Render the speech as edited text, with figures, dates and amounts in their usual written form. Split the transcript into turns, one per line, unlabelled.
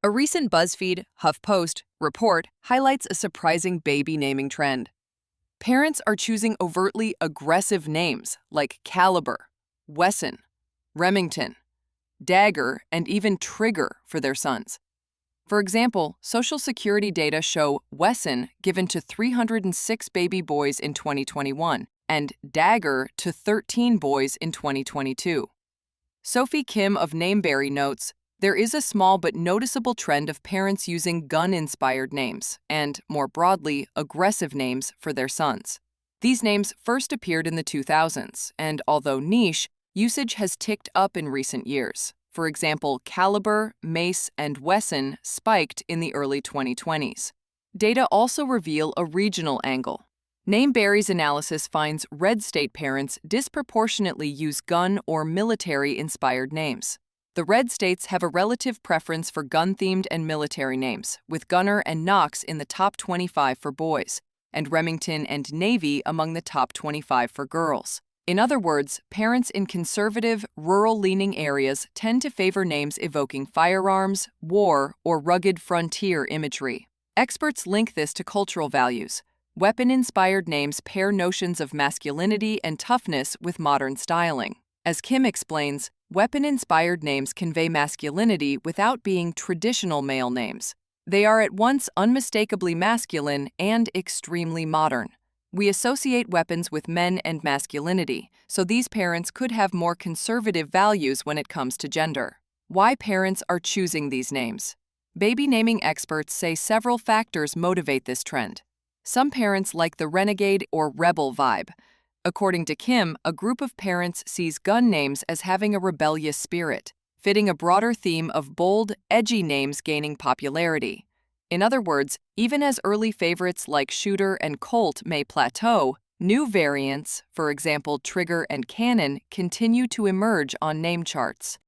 A recent BuzzFeed HuffPost report highlights a surprising baby naming trend. Parents are choosing overtly aggressive names like Caliber, Wesson, Remington, Dagger, and even Trigger for their sons. For example, Social Security data show Wesson given to 306 baby boys in 2021 and Dagger to 13 boys in 2022. Sophie Kim of Nameberry notes, there is a small but noticeable trend of parents using gun-inspired names and, more broadly, aggressive names for their sons. These names first appeared in the 2000s, and although niche, usage has ticked up in recent years. For example, Caliber, Mace, and Wesson spiked in the early 2020s. Data also reveal a regional angle. Nameberry's analysis finds red state parents disproportionately use gun or military-inspired names. The red states have a relative preference for gun-themed and military names, with Gunner and Knox in the top 25 for boys, and Remington and Navy among the top 25 for girls. In other words, parents in conservative, rural-leaning areas tend to favor names evoking firearms, war, or rugged frontier imagery. Experts link this to cultural values. Weapon-inspired names pair notions of masculinity and toughness with modern styling. As Kim explains, weapon-inspired names convey masculinity without being traditional male names. They are at once unmistakably masculine and extremely modern. We associate weapons with men and masculinity, so these parents could have more conservative values when it comes to gender. Why parents are choosing these names? Baby naming experts say several factors motivate this trend. Some parents like the renegade or rebel vibe. According to Kim, a group of parents sees gun names as having a rebellious spirit, fitting a broader theme of bold, edgy names gaining popularity. In other words, even as early favorites like Shooter and Colt may plateau, new variants, for example Trigger and Cannon, continue to emerge on name charts.